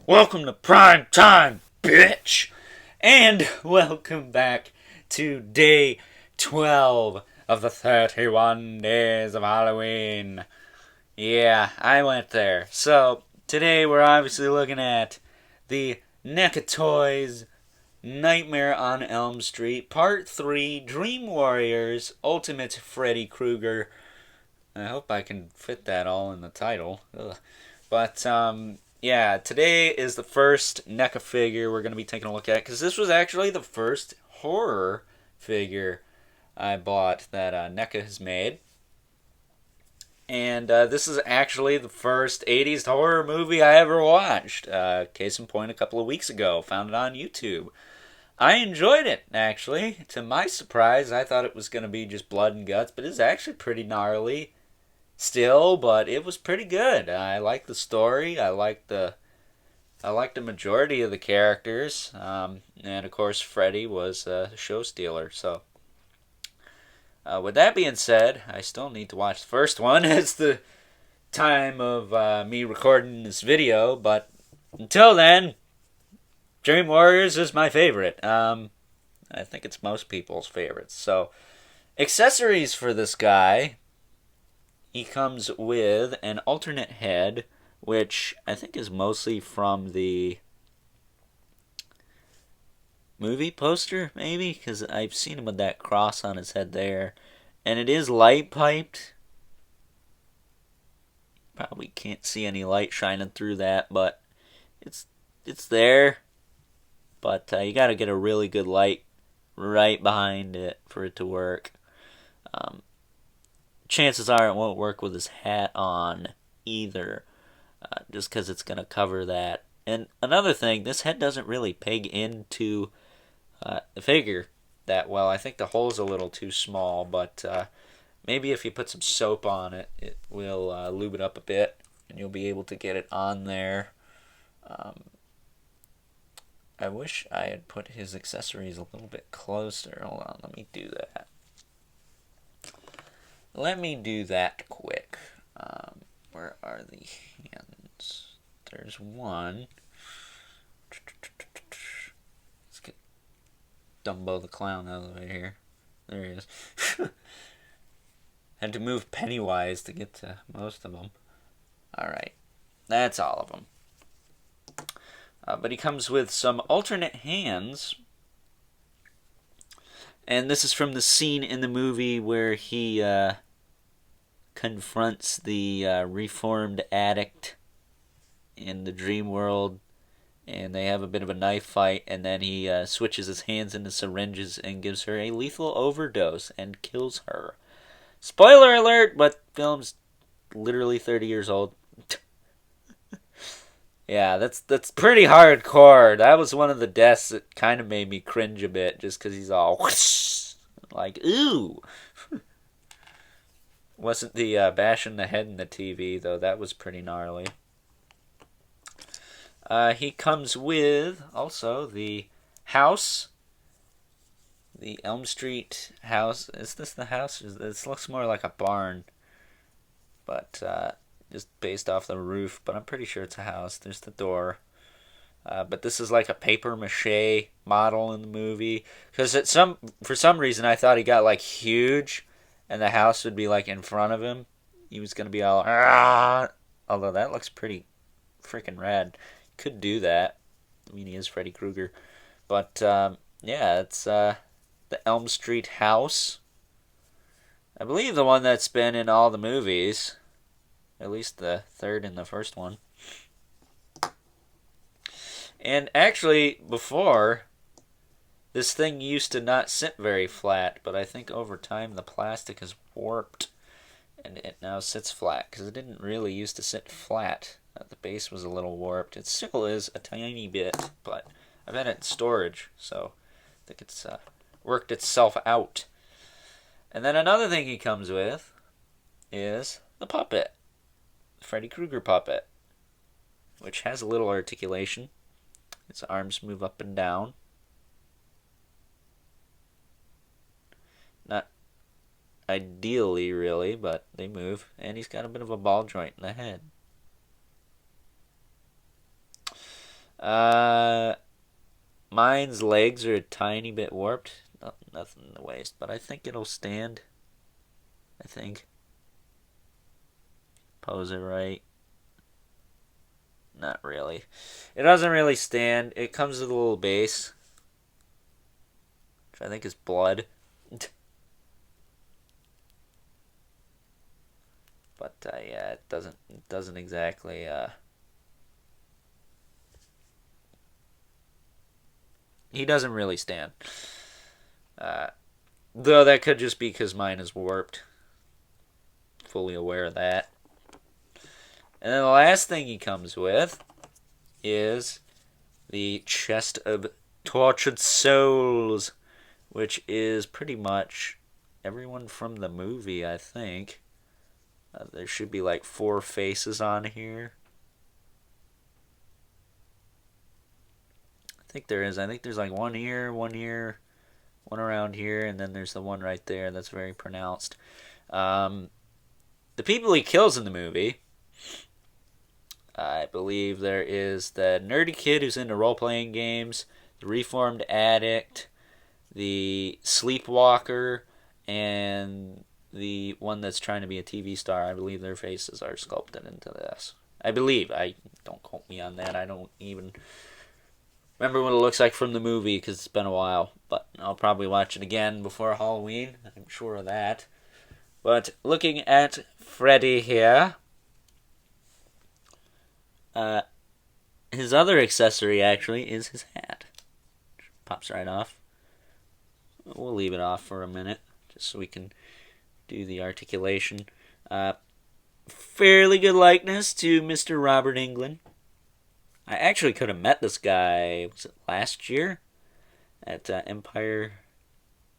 Welcome to prime time, bitch! And welcome back to day 12 of the 31 days of Halloween. Yeah, I went there. So, today we're obviously looking at the NECA Toys Nightmare on Elm Street Part 3 Dream Warriors Ultimate Freddy Krueger. I hope I can fit that all in the title. Ugh. But, yeah, today is the first NECA figure we're going to be taking a look at, because this was actually the first horror figure I bought that NECA has made. And this is actually the first 80s horror movie I ever watched. Case in point, a couple of weeks ago. Found it on YouTube. I enjoyed it, actually. To my surprise, I thought it was going to be just blood and guts, but it's actually pretty gnarly still, but it was pretty good. I liked the story. I liked the majority of the characters, and of course Freddy was a show stealer. So, with that being said, I still need to watch the first one. It's the time of me recording this video, but until then, Dream Warriors is my favorite. I think it's most people's favorites. So, accessories for this guy. He comes with an alternate head, which I think is mostly from the movie poster, maybe? Because I've seen him with that cross on his head there. And it is light piped. Probably can't see any light shining through that, but it's there. But you gotta get a really good light right behind it for it to work. Chances are it won't work with his hat on either, just because it's going to cover that. And another thing, this head doesn't really peg into the figure that well. I think the hole's a little too small, but maybe if you put some soap on it, it will lube it up a bit, and you'll be able to get it on there. I wish I had put his accessories a little bit closer. Hold on, let me do that. Let me do that quick. Where are the hands? There's one. Let's get Dumbo the Clown out of the way here. There he is. Had to move Pennywise to get to most of them. Alright. That's all of them. But he comes with some alternate hands. And this is from the scene in the movie where he confronts the reformed addict in the dream world, and they have a bit of a knife fight, and then he switches his hands into syringes and gives her a lethal overdose and kills her. Spoiler alert, but film's literally 30 years old. Yeah, that's pretty hardcore. That was one of the deaths that kind of made me cringe a bit, just because he's all whoosh, like, ooh. Wasn't the bashing the head in the TV, though. That was pretty gnarly. He comes with, also, the house. The Elm Street house. Is this the house? This looks more like a barn. But, just based off the roof. But I'm pretty sure it's a house. There's the door. But this is like a paper mache model in the movie. Because for some reason I thought he got, like, huge, and the house would be, like, in front of him. He was going to be all, ah! Although that looks pretty freaking rad. Could do that. I mean, he is Freddy Krueger. But, yeah, it's the Elm Street house. I believe the one that's been in all the movies. At least the third and the first one. And actually, before, this thing used to not sit very flat, but I think over time the plastic has warped, and it now sits flat, because it didn't really used to sit flat. The base was a little warped. It still is a tiny bit, but I've had it in storage, so I think it's worked itself out. And then another thing he comes with is the puppet, the Freddy Krueger puppet, which has a little articulation. His arms move up and down. Not ideally, really, but they move. And he's got a bit of a ball joint in the head. Uh, Mine's legs are a tiny bit warped. Nothing in the waist, but I think it'll stand. I think. Pose it right. Not really. It doesn't really stand. It comes with a little base, which I think is blood. But yeah, it doesn't exactly. He doesn't really stand. Uh, though that could just be because mine is warped. Fully aware of that. And then the last thing he comes with is the Chest of Tortured Souls, which is pretty much everyone from the movie, I think. There should be like 4 faces on here. I think there is. I think there's like one here, one around here, and then there's the one right there that's very pronounced. The people he kills in the movie, I believe there is the nerdy kid who's into role-playing games, the reformed addict, the sleepwalker, and the one that's trying to be a TV star. I believe their faces are sculpted into this. I believe. Don't quote me on that. I don't even remember what it looks like from the movie because it's been a while. But I'll probably watch it again before Halloween. I'm sure of that. But looking at Freddy here, his other accessory actually is his hat. Pops right off. We'll leave it off for a minute just so we can do the articulation. Fairly good likeness to Mr. Robert Englund. I actually could have met this guy, was it last year? At Empire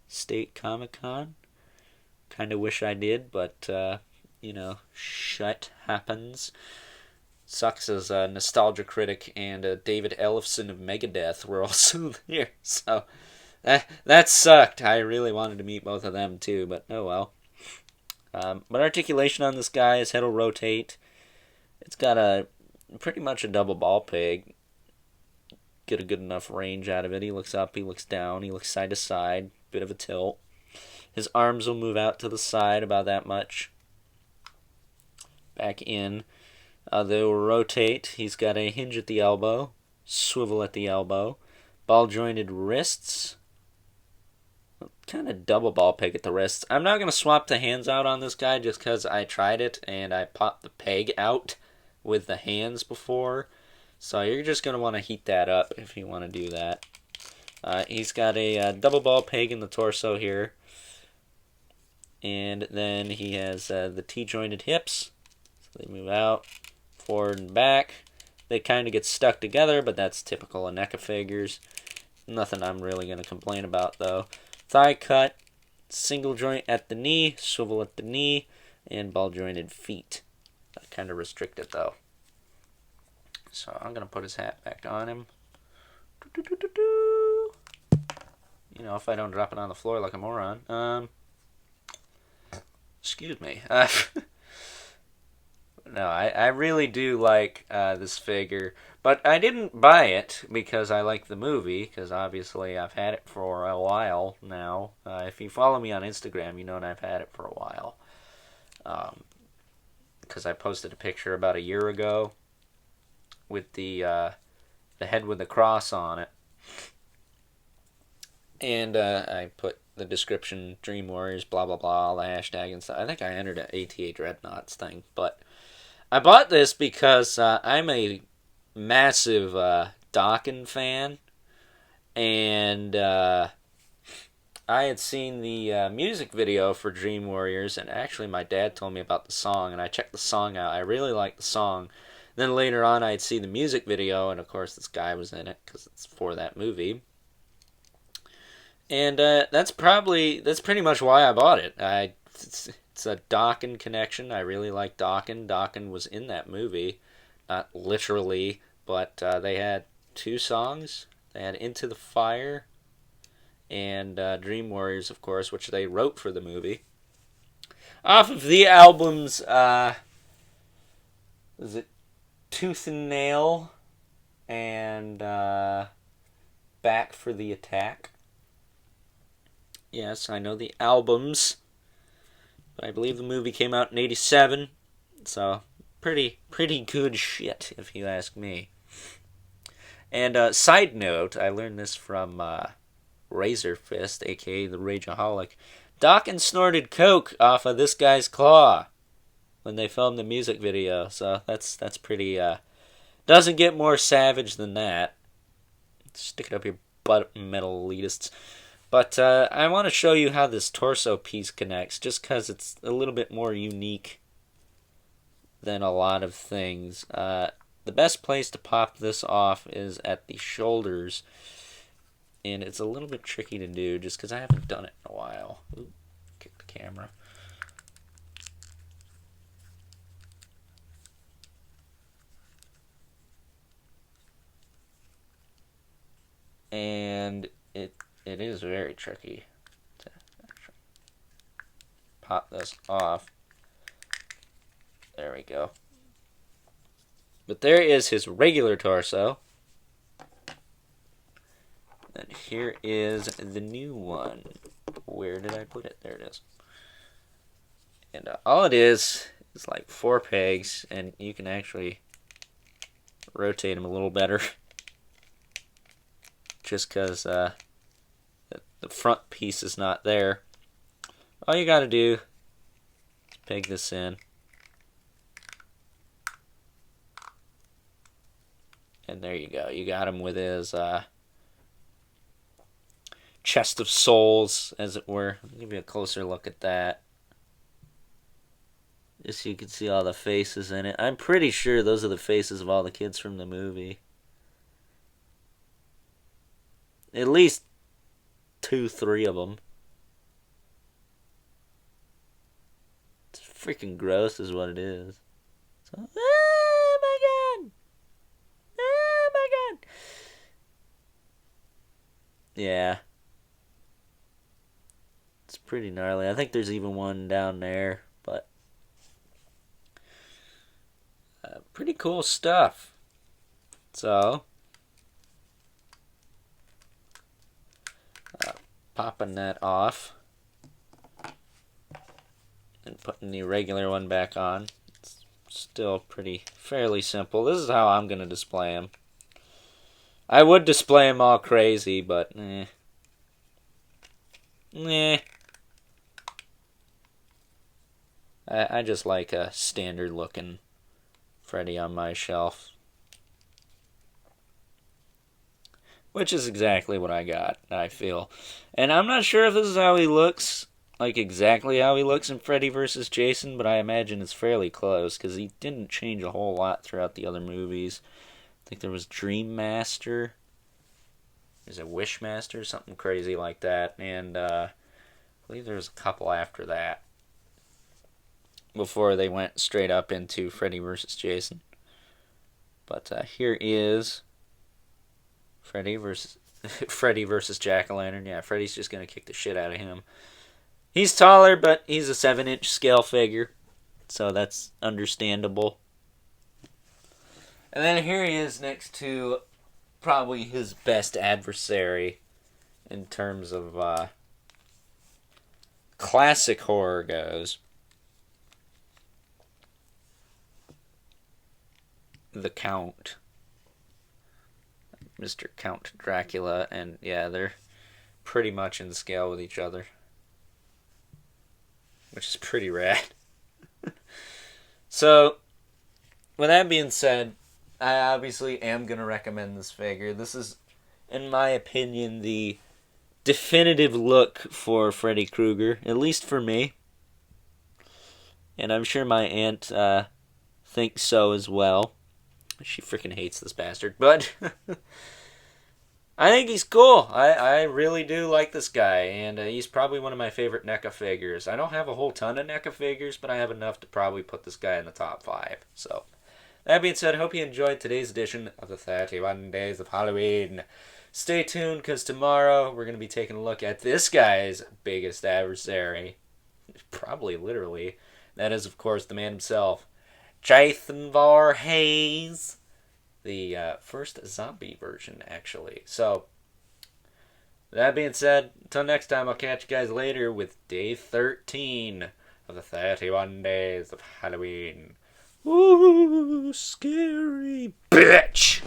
State Comic Con. Kind of wish I did, but, shit happens. Sucks as a nostalgia critic and David Ellefson of Megadeth were also there, so that sucked. I really wanted to meet both of them too, but oh well. But articulation on this guy, his head will rotate. It's got pretty much a double ball peg. Get a good enough range out of it. He looks up, he looks down, he looks side to side, bit of a tilt. His arms will move out to the side about that much. Back in. They will rotate. He's got a hinge at the elbow, swivel at the elbow, ball jointed wrists. Kind of double ball peg at the wrists. I'm not going to swap the hands out on this guy just because I tried it and I popped the peg out with the hands before. So you're just going to want to heat that up if you want to do that. He's got a double ball peg in the torso here. And then he has the T-jointed hips. So they move out, forward and back. They kind of get stuck together, but that's typical of NECA figures. Nothing I'm really going to complain about, though. Thigh cut, single joint at the knee, swivel at the knee, and ball jointed feet. Kind of restricted, though. So I'm going to put his hat back on him. If I don't drop it on the floor like a moron. Excuse me. No, I really do like this figure. But I didn't buy it because I like the movie, because obviously I've had it for a while now. If you follow me on Instagram, you know that I've had it for a while. Because I posted a picture about a year ago with the head with the cross on it. And I put the description, Dream Warriors, blah, blah, blah, the hashtag and stuff. I think I entered an ATA Dreadnoughts thing. But I bought this because I'm a massive Dokken fan. And I had seen the music video for Dream Warriors. And actually my dad told me about the song. And I checked the song out. I really liked the song. Then later on I'd see the music video. And of course this guy was in it because it's for that movie. And that's pretty much why I bought it. It's a Dokken connection. I really like Dokken. Dokken was in that movie, not literally, but they had 2 songs. They had Into the Fire and Dream Warriors, of course, which they wrote for the movie. Off of the albums, is it Tooth and Nail and Back for the Attack. Yes, I know the albums, but I believe the movie came out in '87, so pretty good shit, if you ask me. And side note, I learned this from Razor Fist, aka the Rageaholic. Dawkins snorted coke off of this guy's claw when they filmed the music video, so that's pretty. Doesn't get more savage than that. Stick it up your butt, metal elitists. But I want to show you how this torso piece connects, just because it's a little bit more unique than a lot of things. The best place to pop this off is at the shoulders, and it's a little bit tricky to do just because I haven't done it in a while. Ooh, kick the camera. And it is very tricky to actually pop this off. There we go. But there is his regular torso. And here is the new one. Where did I put it? There it is. And all it is like 4 pegs, and you can actually rotate them a little better. Just because the front piece is not there. All you gotta do is peg this in. And there you go. You got him with his chest of souls, as it were. I'll give you a closer look at that. Just so you can see all the faces in it. I'm pretty sure those are the faces of all the kids from the movie. At least 2, 3 of them. It's freaking gross is what it is. So, oh my god! Oh my god! Yeah. It's pretty gnarly. I think there's even one down there, but pretty cool stuff. So, popping that off and putting the regular one back on. It's still fairly simple. This is how I'm going to display them. I would display them all crazy, but I just like a standard looking Freddy on my shelf. Which is exactly what I got, I feel. And I'm not sure if this is how he looks, like exactly how he looks in Freddy vs. Jason, but I imagine it's fairly close, because he didn't change a whole lot throughout the other movies. I think there was Dream Master. There's a Wish Master, something crazy like that. And I believe there was a couple after that, before they went straight up into Freddy vs. Jason. But here is Freddy versus Jack-o'-lantern. Yeah, Freddy's just going to kick the shit out of him. He's taller, but he's a 7-inch scale figure, so that's understandable. And then here he is next to probably his best adversary in terms of classic horror goes. The Count. Mr. Count Dracula, and yeah, they're pretty much in scale with each other, which is pretty rad. So, with that being said, I obviously am going to recommend this figure. This is, in my opinion, the definitive look for Freddy Krueger, at least for me. And I'm sure my aunt thinks so as well. She freaking hates this bastard, but I think he's cool. I really do like this guy, and he's probably one of my favorite NECA figures. I don't have a whole ton of NECA figures, but I have enough to probably put this guy in the top 5. So, that being said, I hope you enjoyed today's edition of the 31 Days of Halloween. Stay tuned, because tomorrow we're going to be taking a look at this guy's biggest adversary. Probably literally. That is, of course, the man himself, Jason Voorhees. the first zombie version, actually. So, that being said, until next time, I'll catch you guys later with day 13 of the 31 days of Halloween. Ooh, scary bitch!